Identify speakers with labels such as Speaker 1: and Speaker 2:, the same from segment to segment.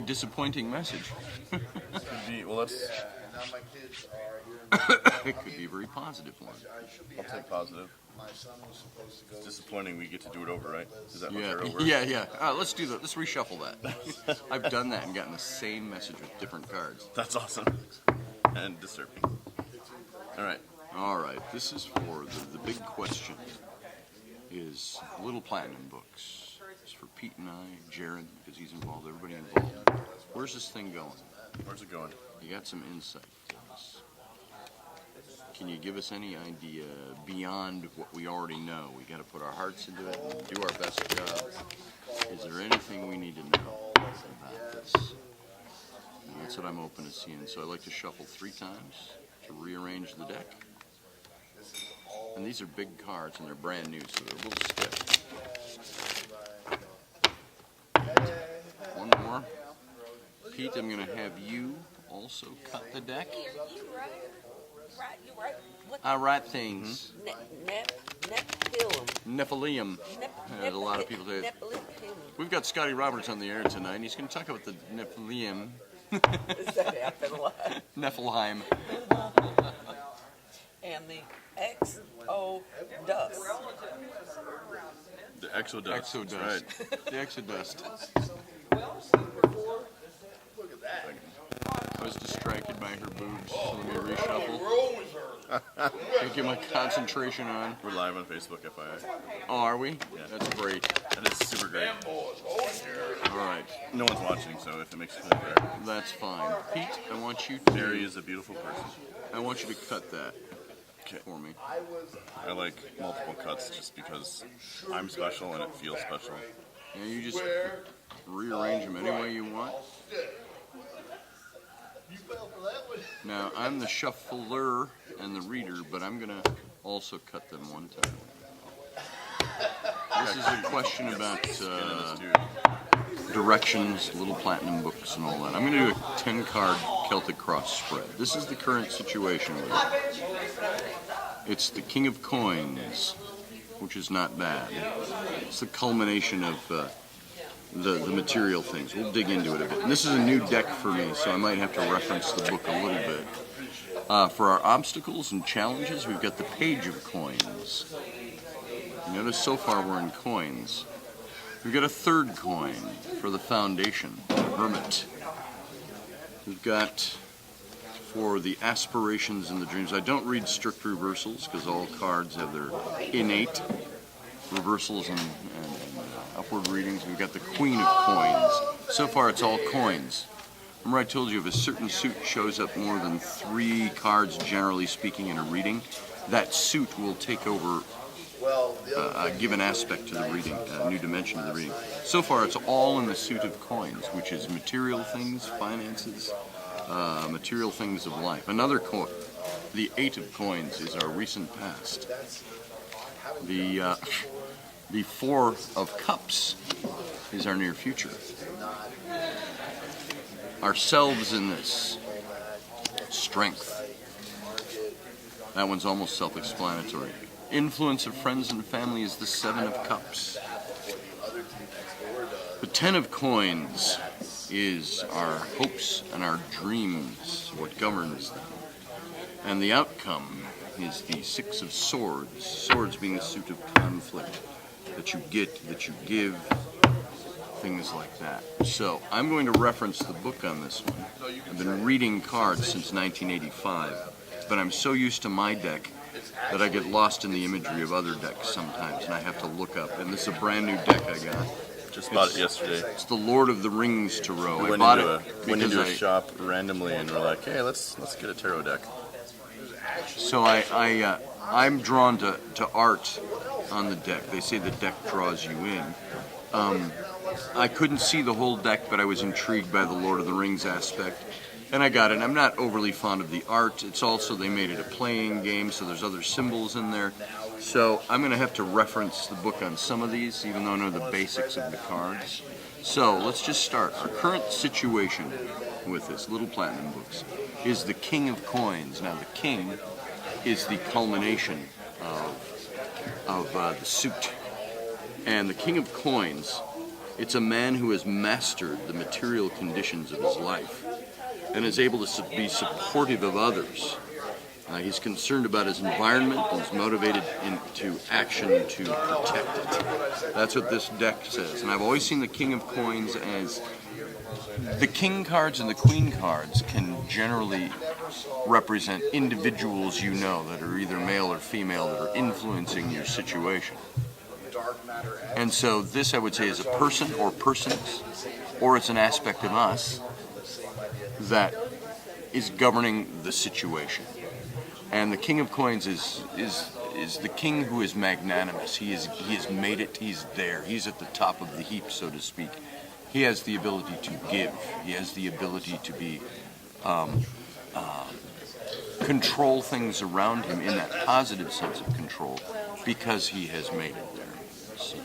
Speaker 1: Disappointing message.
Speaker 2: Could be, well, that's,
Speaker 1: It could be a very positive one.
Speaker 2: I'll take positive. It's disappointing we get to do it over, right? Is that how
Speaker 1: Yeah,
Speaker 2: Terot works?
Speaker 1: yeah. Let's do that. Let's reshuffle that. I've done that and gotten the same message with different cards.
Speaker 2: That's awesome. And disturbing. Alright.
Speaker 1: All right, this is for the big question. Is Little Platinum Books. It's for Pete and I, Jared, because he's involved, everybody involved. Where's this thing going?
Speaker 2: Where's it going?
Speaker 1: You got some insight for us. Can you give us any idea beyond what we already know? We got to put our hearts into it and do our best job. Is there anything we need to know about this? And that's what I'm open to seeing. So I'd like to shuffle 3 times to rearrange the deck. And these are big cards and they're brand new, so they're a little stiff. One more. Pete, I'm going to have you also cut the deck.
Speaker 3: You right.
Speaker 1: I write things.
Speaker 3: Nephilim.
Speaker 1: Nephilim. As a lot of people say. We've got Scotty Roberts on the air tonight, and he's going to talk about the Nephilim.
Speaker 3: Does that happen a lot?
Speaker 1: Nephilim.
Speaker 3: And the XO dust.
Speaker 2: The Exodust.
Speaker 1: Exodust.
Speaker 2: Right.
Speaker 1: The Exodust. I was distracted by her boobs, so let me reshuffle. Get my concentration on.
Speaker 2: We're live on Facebook, FYI.
Speaker 1: Oh, are we?
Speaker 2: Yeah.
Speaker 1: That's great.
Speaker 2: And it's super great.
Speaker 1: All right.
Speaker 2: No one's watching, so if it makes you feel better.
Speaker 1: That's fine. Pete, I want you
Speaker 2: Mary
Speaker 1: to.
Speaker 2: is a beautiful person.
Speaker 1: I want you to cut that
Speaker 2: Okay.
Speaker 1: for me.
Speaker 2: I like multiple cuts just because I'm special and it feels special.
Speaker 1: And you just rearrange them any way you want. Now, I'm the shuffler and the reader, but I'm going to also cut them one time. This is a question about directions, Little Platinum Books, and all that. I'm going to do a 10-card Celtic Cross spread. This is the current situation with it. It's the King of Coins, which is not bad. It's the culmination of the material things. We'll dig into it a bit. And this is a new deck for me, so I might have to reference the book a little bit. For our obstacles and challenges, we've got the Page of Coins. You notice so far we're in coins. We've got a 3rd coin for the Foundation, the Hermit. We've got for the aspirations and the dreams. I don't read strict reversals because all cards have their innate reversals and upward readings. We've got the Queen of Coins. So far it's all coins. Remember I told you if a certain suit shows up more than 3 cards, generally speaking, in a reading, that suit will take over a given aspect to the reading, a new dimension to the reading. So far it's all in the suit of coins, which is material things, finances, material things of life. Another coin, the 8 of Coins, is our recent past. The 4 of Cups is our near future. Ourselves in this. Strength. That one's almost self-explanatory. Influence of friends and family is the 7 of Cups. The 10 of Coins is our hopes and our dreams, what governs them. And the outcome is the 6 of Swords. Swords being the suit of conflict. That you get, that you give, things like that. So I'm going to reference the book on this one. I've been reading cards since 1985, but I'm so used to my deck that I get lost in the imagery of other decks sometimes, and I have to look up. And this is a brand new deck I got.
Speaker 2: Just bought it yesterday.
Speaker 1: It's the Lord of the Rings Tarot.
Speaker 2: We
Speaker 1: I
Speaker 2: went
Speaker 1: bought
Speaker 2: into
Speaker 1: it
Speaker 2: went into a
Speaker 1: because
Speaker 2: shop randomly and we're like, hey, let's get a tarot deck.
Speaker 1: So I'm drawn to art on the deck. They say the deck draws you in. I couldn't see the whole deck, but I was intrigued by the Lord of the Rings aspect, and I got it. I'm not overly fond of the art. It's also, they made it a playing game, so there's other symbols in there. So I'm going to have to reference the book on some of these, even though I know the basics of the cards. So let's just start. Our current situation with this, Little Platinum Books, is the King of Coins. Now the King is the culmination of the suit. And the King of Coins It's a man who has mastered the material conditions of his life and is able to be supportive of others. He's concerned about his environment and is motivated into action to protect it. That's what this deck says. And I've always seen the King of Coins as the King cards and the Queen cards can generally represent individuals you know that are either male or female that are influencing your situation. And so this, I would say, is a person or persons, or it's an aspect of us that is governing the situation. And the King of Coins is the king who is magnanimous. He has made it. He's there. He's at the top of the heap, so to speak. He has the ability to give. He has the ability to be control things around him in that positive sense of control because he has made it there. So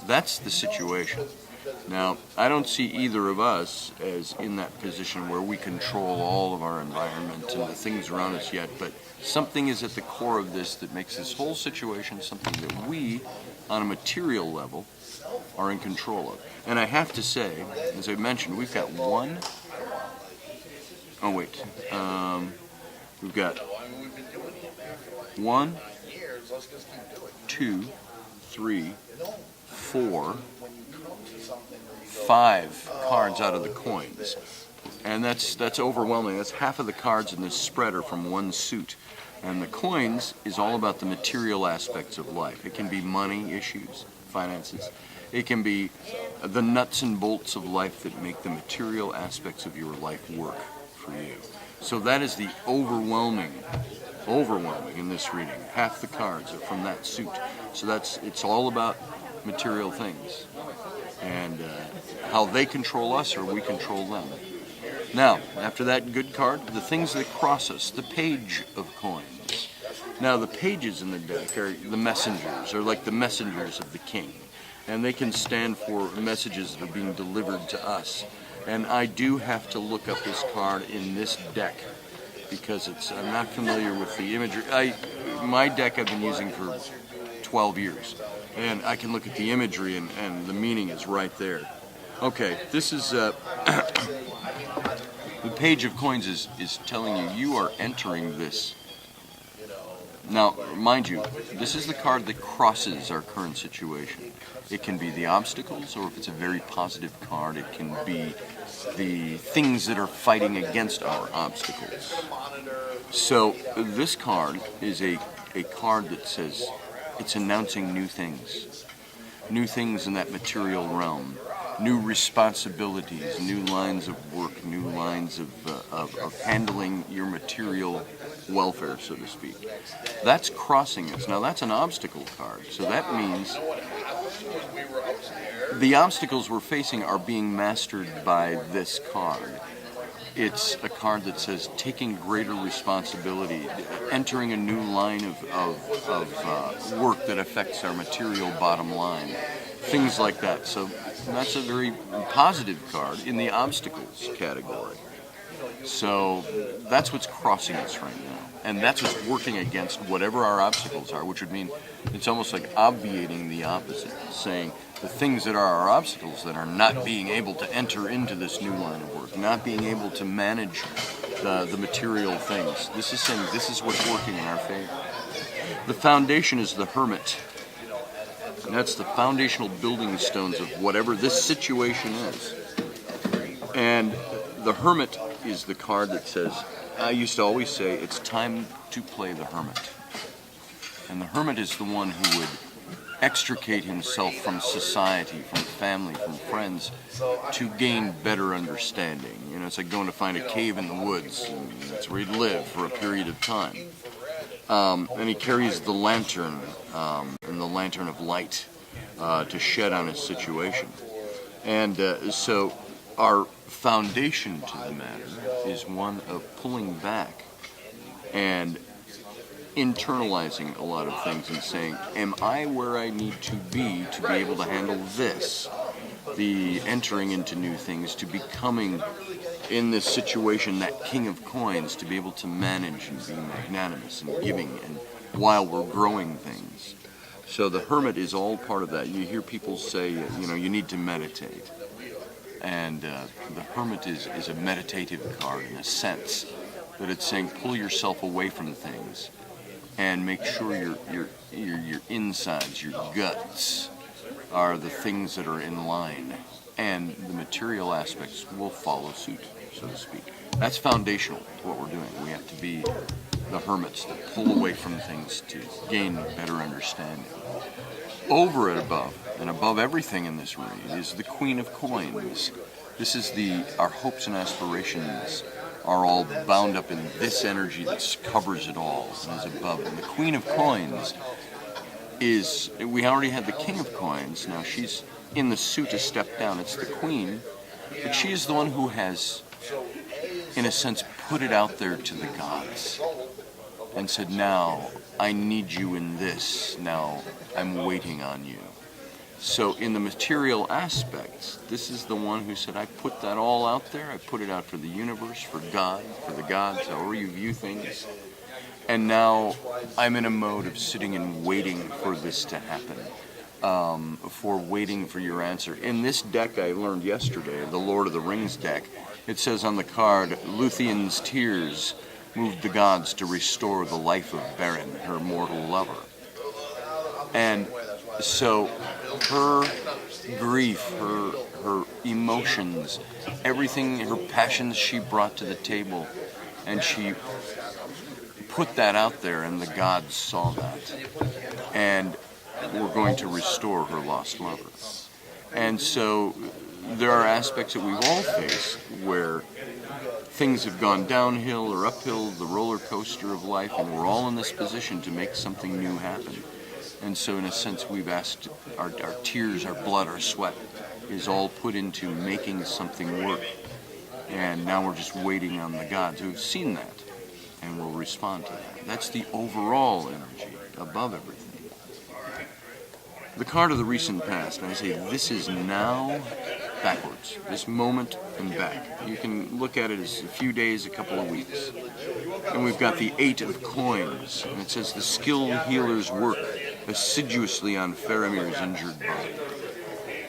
Speaker 1: that's the situation. Now, I don't see either of us as in that position where we control all of our environment and the things around us yet, but something is at the core of this that makes this whole situation something that we, on a material level, are in control of. And I have to say, as I mentioned, we've got we've got 1, 2, 3, 4, 5 cards out of the coins. And that's overwhelming. That's half of the cards in this spread are from one suit. And the coins is all about the material aspects of life. It can be money issues, finances. It can be the nuts and bolts of life that make the material aspects of your life work for you. So that is the overwhelming in this reading. Half the cards are from that suit. So it's all about material things and how they control us or we control them. Now, after that good card, the things that cross us, the Page of Coins. Now, the pages in the deck are the messengers, or like the messengers of the king. And they can stand for messages that are being delivered to us. And I do have to look up this card in this deck because I'm not familiar with the imagery. My deck I've been using for 12 years. And I can look at the imagery and the meaning is right there. Okay, this is... the Page of Coins is telling you are entering this. Now, mind you, this is the card that crosses our current situation. It can be the obstacles, or if it's a very positive card, it can be the things that are fighting against our obstacles. So this card is a card that says it's announcing new things in that material realm. New responsibilities, new lines of work, new lines of handling your material welfare, so to speak. That's crossing us. Now, that's an obstacle card, so that means the obstacles we're facing are being mastered by this card. It's a card that says taking greater responsibility, entering a new line of work that affects our material bottom line, things like that. So that's a very positive card in the obstacles category. So that's what's crossing us right now. And that's what's working against whatever our obstacles are, which would mean it's almost like obviating the opposite, saying the things that are our obstacles that are not being able to enter into this new line of work, not being able to manage the material things. This is saying this is what's working in our favor. The foundation is the Hermit. And that's the foundational building stones of whatever this situation is. And the Hermit is the card that says, I used to always say, it's time to play the Hermit. And the Hermit is the one who would extricate himself from society, from family, from friends, to gain better understanding. You know, it's like going to find a cave in the woods, and that's where he'd live for a period of time. And he carries the lantern, and the lantern of light, to shed on his situation. And so our foundation to the matter is one of pulling back and internalizing a lot of things and saying, am I where I need to be able to handle this? The entering into new things, to becoming in this situation that King of Coins, to be able to manage and be magnanimous and giving and while we're growing things. So the hermit is all part of that. You hear people say, you need to meditate. And the hermit is a meditative card in a sense, that it's saying pull yourself away from things and make sure your insides, your guts, are the things that are in line, and the material aspects will follow suit, so to speak. That's foundational to what we're doing. We have to be the hermits that pull away from things to gain better understanding. Over and above everything in this read is the Queen of Coins. This is our hopes and aspirations are all bound up in this energy that covers it all and is above it. And the Queen of Coins we already had the King of Coins. Now she's in the suit a step down. It's the Queen, but she is the one who has, in a sense, put it out there to the gods and said, now I need you in this. Now I'm waiting on you. So in the material aspects, this is the one who said, I put that all out there. I put it out for the universe, for God, for the gods, however you view things. And now I'm in a mode of sitting and waiting for this to happen, for waiting for your answer. In this deck I learned yesterday, the Lord of the Rings deck, it says on the card, Luthien's tears moved the gods to restore the life of Beren, her mortal lover. And so her grief, her emotions, everything, her passions she brought to the table, and she put that out there, and the gods saw that, and were going to restore her lost lover. And so there are aspects that we've all faced where things have gone downhill or uphill, the roller coaster of life, and we're all in this position to make something new happen. And so in a sense we've asked, our tears, our blood, our sweat is all put into making something work. And now we're just waiting on the gods who've seen that and will respond to that. That's the overall energy above everything. The card of the recent past, and I say this is now backwards, this moment and back. You can look at it as a few days, a couple of weeks. And we've got the 8 of Coins, and it says the skilled healers work assiduously on Faramir's injured body.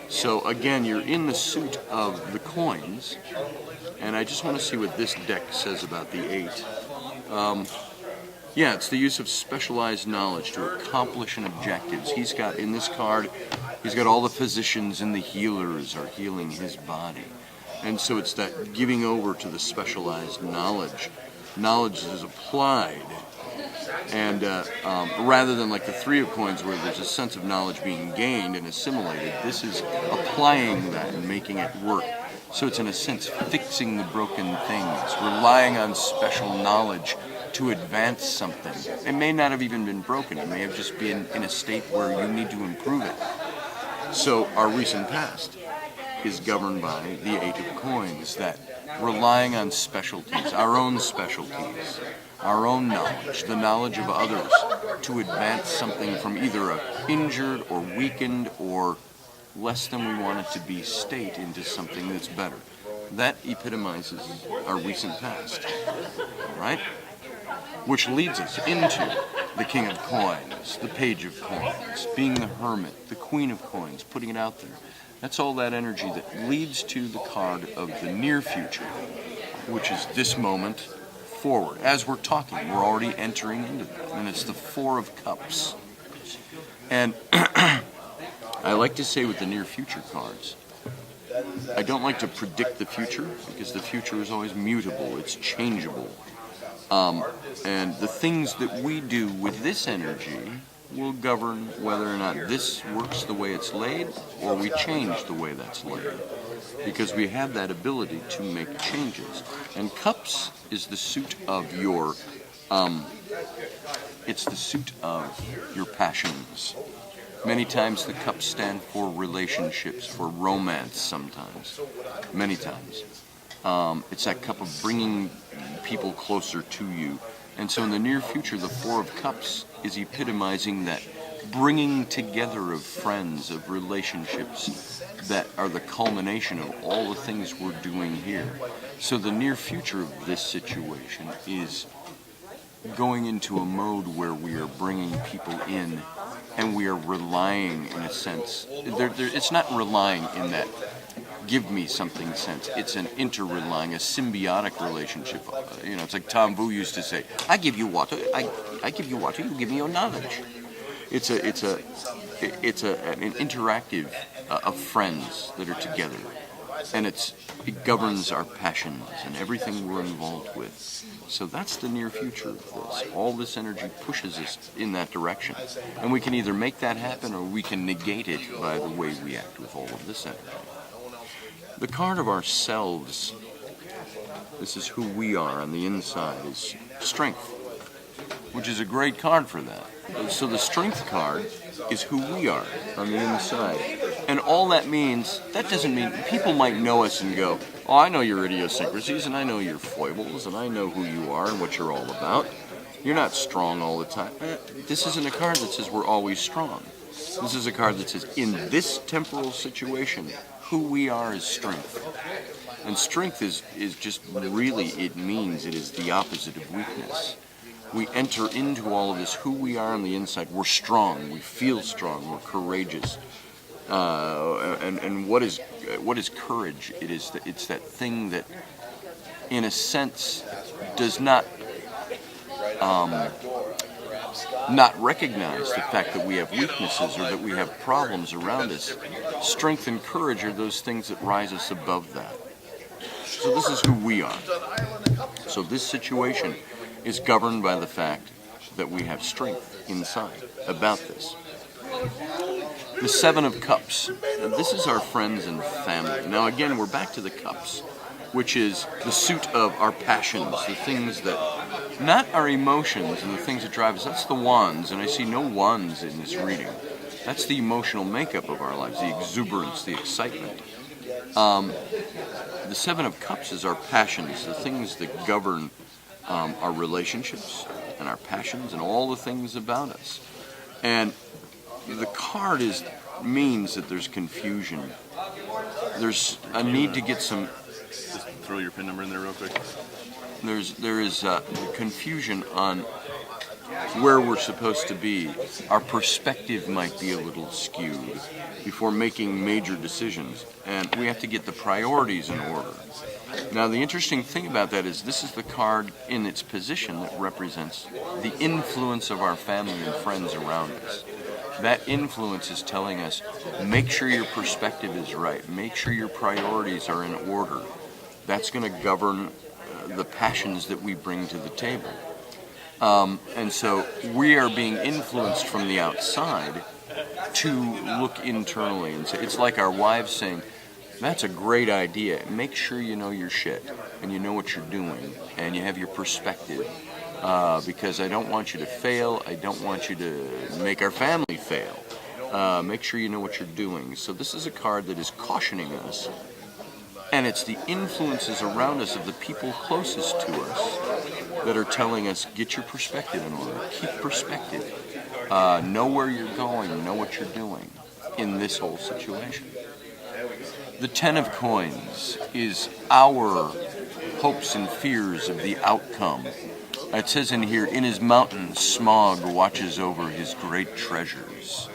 Speaker 1: So again, you're in the suit of the coins, and I just want to see what this deck says about the 8. Yeah, it's the use of specialized knowledge to accomplish an objectives. He's got, in this card, he's got all the physicians and the healers are healing his body. And so it's that giving over to the specialized knowledge. Knowledge is applied. And rather than like the 3 of Coins where there's a sense of knowledge being gained and assimilated, this is applying that and making it work. So it's in a sense fixing the broken things, relying on special knowledge to advance something. It may not have even been broken. It may have just been in a state where you need to improve it. So our recent past is governed by the 8 of Coins, that relying on specialties, our own specialties, our own knowledge, the knowledge of others, to advance something from either a injured or weakened or less than we want it to be state into something that's better. That epitomizes our recent past, all right? Which leads us into the King of Coins, the Page of Coins, being the Hermit, the Queen of Coins, putting it out there. That's all that energy that leads to the card of the near future, which is this moment forward. As we're talking, we're already entering into that, and it's the 4 of Cups. And I like to say with the near future cards, I don't like to predict the future, because the future is always mutable, it's changeable. And the things that we do with this energy will govern whether or not this works the way it's laid, or we change the way that's laid. Because we have that ability to make changes. And Cups is the suit of your, it's the suit of your passions. Many times the cups stand for relationships, for romance sometimes, many times. It's that cup of bringing people closer to you. And so in the near future, the 4 of Cups is epitomizing that bringing together of friends, of relationships that are the culmination of all the things we're doing here. So the near future of this situation is going into a mode where we are bringing people in and we are relying, in a sense. It's not relying in that give me something sense. It's an interrelying, a symbiotic relationship. It's like Tom Vu used to say, I give you water, I give you water, you give me your knowledge. It's an interactive of friends that are together. And it governs our passions and everything we're involved with. So that's the near future of this. All this energy pushes us in that direction. And we can either make that happen or we can negate it by the way we act with all of this energy. The card of ourselves, this is who we are on the inside, is strength, which is a great card for that. So the strength card is who we are on the inside. And all that means, that doesn't mean, people might know us and go, oh, I know your idiosyncrasies, and I know your foibles, and I know who you are and what you're all about. You're not strong all the time. This isn't a card that says we're always strong. This is a card that says, in this temporal situation, who we are is strength. And strength is just really, it means it is the opposite of weakness. We enter into all of this, who we are on the inside. We're strong, we feel strong, we're courageous. And what is courage? It's that thing that, in a sense, does not recognize the fact that we have weaknesses or that we have problems around us. Strength and courage are those things that rise us above that. So this is who we are. So this situation is governed by the fact that we have strength inside about this. The Seven of Cups. This is our friends and family. Now again, we're back to the cups, which is the suit of our passions, the things that, not our emotions and the things that drive us. That's the wands, and I see no wands in this reading. That's the emotional makeup of our lives, the exuberance, the excitement. The Seven of Cups is our passions, the things that govern our relationships and our passions and all the things about us. And the card means that there's confusion. There's a need to get some.
Speaker 2: Just throw your PIN number in there real quick.
Speaker 1: There is confusion on where we're supposed to be. Our perspective might be a little skewed before making major decisions, and we have to get the priorities in order. Now, the interesting thing about that is this is the card in its position that represents the influence of our family and friends around us. That influence is telling us, make sure your perspective is right. Make sure your priorities are in order. That's going to govern the passions that we bring to the table. And so we are being influenced from the outside to look internally. And so it's like our wives saying, that's a great idea. Make sure you know your shit and you know what you're doing and you have your perspective. Because I don't want you to fail. I don't want you to make our family fail. Make sure you know what you're doing. So this is a card that is cautioning us. And it's the influences around us of the people closest to us that are telling us, get your perspective in order. Keep perspective. Know where you're going. Know what you're doing in this whole situation. The Ten of Coins is our hopes and fears of the outcome. It says in here, in his mountain, Smog watches over his great treasures.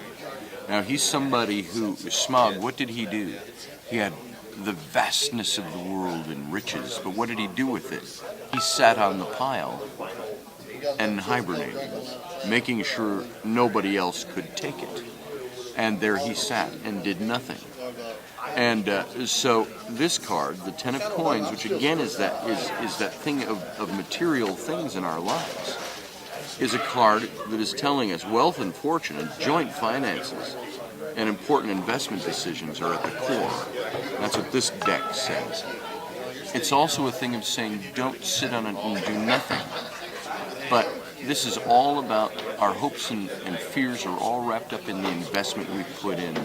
Speaker 1: Now, he's somebody who, Smog, what did he do? He had the vastness of the world and riches, but what did he do with it? He sat on the pile and hibernated, making sure nobody else could take it. And there he sat and did nothing. And so this card, the Ten of Coins, which again is that thing of material things in our lives, is a card that is telling us wealth and fortune and joint finances and important investment decisions are at the core. That's what this deck says. It's also a thing of saying don't sit on it and do nothing. But this is all about our hopes and fears are all wrapped up in the investment we put in,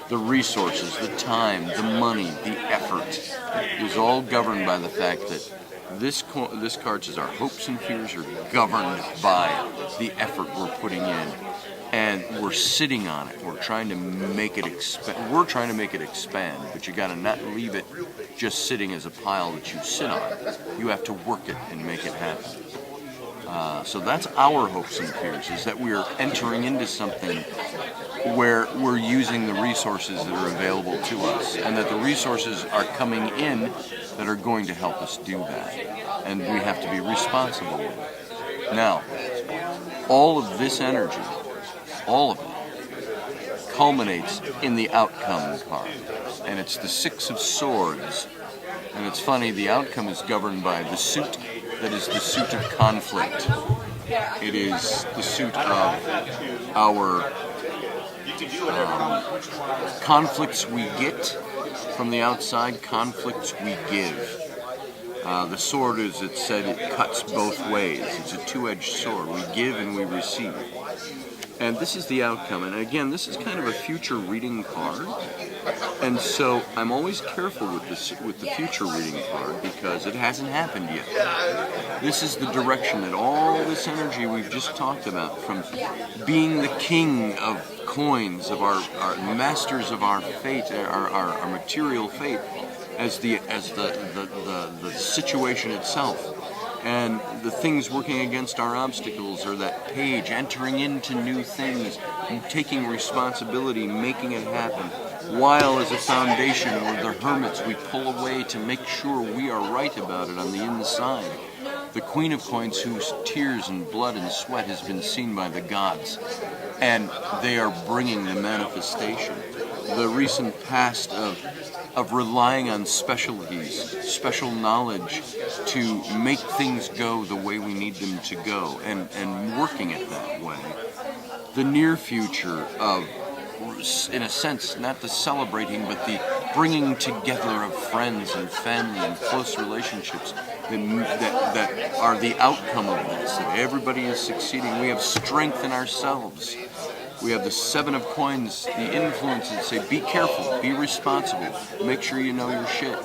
Speaker 1: the resources, the time, the money, the effort is all governed by the fact that this card says our hopes and fears are governed by the effort we're putting in, and we're sitting on it. We're trying to make it expand. We're trying to make it expand, but you got to not leave it just sitting as a pile that you sit on. You have to work it and make it happen. So that's our hopes and fears, is that we're entering into something where we're using the resources that are available to us, and that the resources are coming in that are going to help us do that. And we have to be responsible with it. Now, all of this energy, all of it, culminates in the outcome card. And it's the Six of Swords. And it's funny, the outcome is governed by the suit that is the suit of conflict. It is the suit of our conflicts we get from the outside, conflicts we give. The sword, as it said, it cuts both ways. It's a two-edged sword. We give and we receive. And this is the outcome. And again, this is kind of a future reading card. And so I'm always careful with the future reading card because it hasn't happened yet. This is the direction that all this energy we've just talked about, from being the king of coins, of our masters of our fate, our material fate, as the situation itself. And the things working against our obstacles are that page, entering into new things, taking responsibility, making it happen. While as a foundation, we're the hermits, we pull away to make sure we are right about it on the inside. The Queen of Coins, whose tears and blood and sweat has been seen by the gods, and they are bringing the manifestation. The recent past of relying on specialties, special knowledge to make things go the way we need them to go, and working it that way. The near future of, in a sense, not the celebrating, but the bringing together of friends and family and close relationships that are the outcome of this, that everybody is succeeding. We have strength in ourselves. We have the Seven of Coins, the influences that say, be careful, be responsible, make sure you know your shit.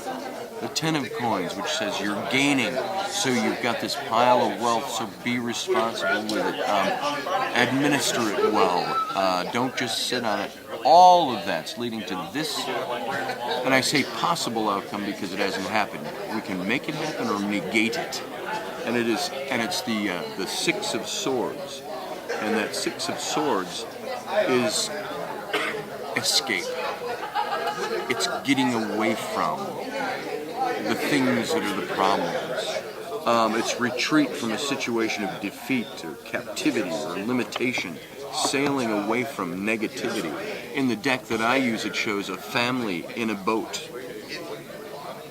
Speaker 1: The Ten of Coins, which says you're gaining, so you've got this pile of wealth, so be responsible with it. Administer it well. Don't just sit on it. All of that's leading to this, and I say possible outcome because it hasn't happened. We can make it happen or negate it. And it's the Six of Swords. And that Six of Swords is escape. It's getting away from the things that are the problems. It's retreat from a situation of defeat or captivity or limitation, sailing away from negativity. In the deck that I use, it shows a family in a boat.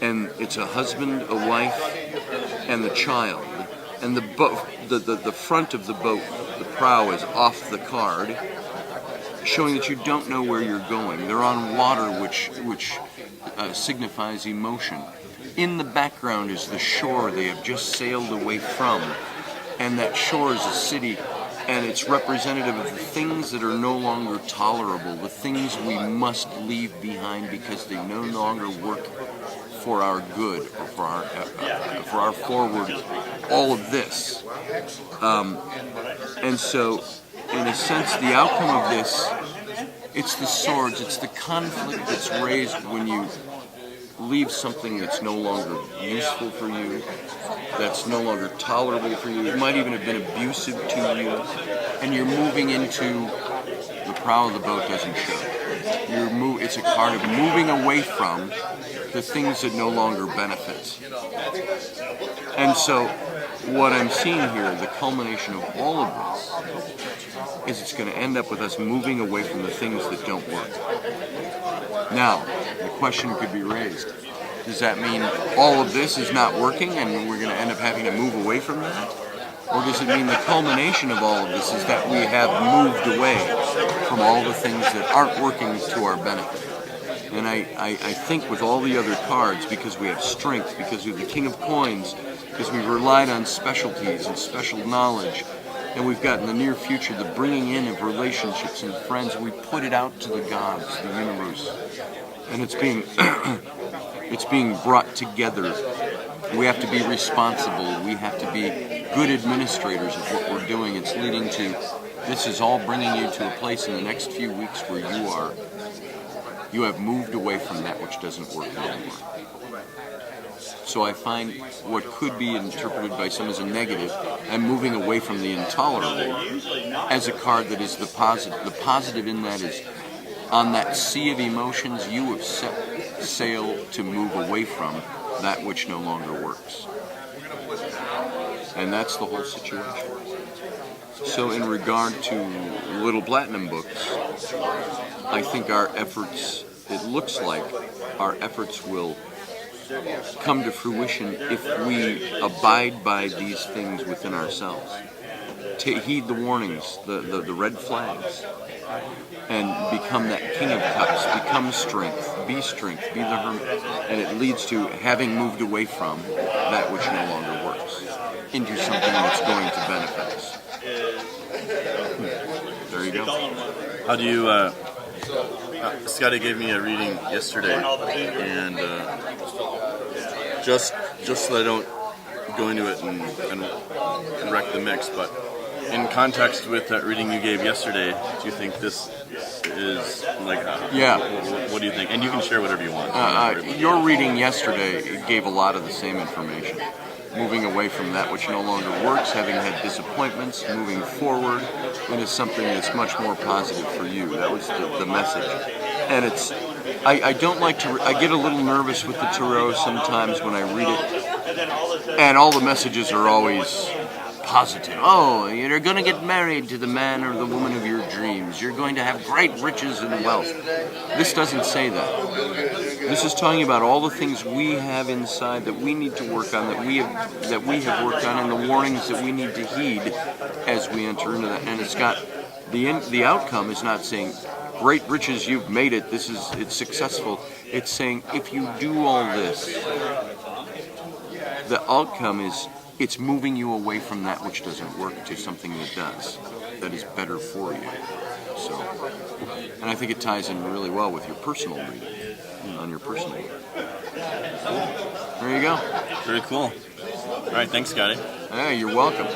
Speaker 1: And it's a husband, a wife, and the child. And the boat, the front of the boat, the prow is off the card, showing that you don't know where you're going. They're on water, which signifies emotion. In the background is the shore they have just sailed away from, and that shore is a city, and it's representative of the things that are no longer tolerable, the things we must leave behind because they no longer work for our good or for our forward. All of this, and so, in a sense, the outcome of this, it's the swords, it's the conflict that's raised when you leave something that's no longer useful for you, that's no longer tolerable for you. It might even have been abusive to you, and you're moving into the prow of the boat doesn't show. It's a card of moving away from the things that no longer benefit. And so, what I'm seeing here, the culmination of all of this, is it's going to end up with us moving away from the things that don't work. Now, the question could be raised. Does that mean all of this is not working and we're going to end up having to move away from that? Or does it mean the culmination of all of this is that we have moved away from all the things that aren't working to our benefit? And I think with all the other cards, because we have strength, because we have the King of Coins, because we've relied on specialties and special knowledge, and we've got in the near future the bringing in of relationships and friends, we put it out to the gods, the universe, and it's being brought together. We have to be responsible. We have to be good administrators of what we're doing. It's leading to, this is all bringing you to a place in the next few weeks where you have moved away from that which doesn't work anymore. So I find what could be interpreted by some as a negative and moving away from the intolerable as a card that is the positive. The positive in that is on that sea of emotions, you have set sail to move away from that which no longer works. And that's the whole situation. So in regard to Little Platinum books, I think our efforts, it looks like our efforts will come to fruition if we abide by these things within ourselves. Heed the warnings, the red flags, and become that king of cups, become strength, be the hermit. And it leads to having moved away from that which no longer works into something that's going to benefit us. There you go.
Speaker 2: How do you? Scotty gave me a reading yesterday, and just so I don't go into it and wreck the mix, but in context with that reading you gave yesterday, do you think this is like?
Speaker 1: Yeah.
Speaker 2: What do you think? And you can share whatever you want.
Speaker 1: Your reading yesterday gave a lot of the same information. Moving away from that which no longer works, having had disappointments, moving forward into something that's much more positive for you. That was the message. And it's, I don't like to, I get a little nervous with the Terot sometimes when I read it, and all the messages are always positive. Oh, you're going to get married to the man or the woman of your dreams. You're going to have great riches and wealth. This doesn't say that. This is talking about all the things we have inside that we need to work on, that we have worked on, and the warnings that we need to heed as we enter into that. And it's got the outcome is not saying great riches, you've made it. It's successful. It's saying if you do all this, the outcome is it's moving you away from that which doesn't work to something that does, that is better for you. So, and I think it ties in really well with your personal reading. On your personal reading. There you go.
Speaker 2: Very cool. All right, thanks, Scotty.
Speaker 1: Hey, you're welcome.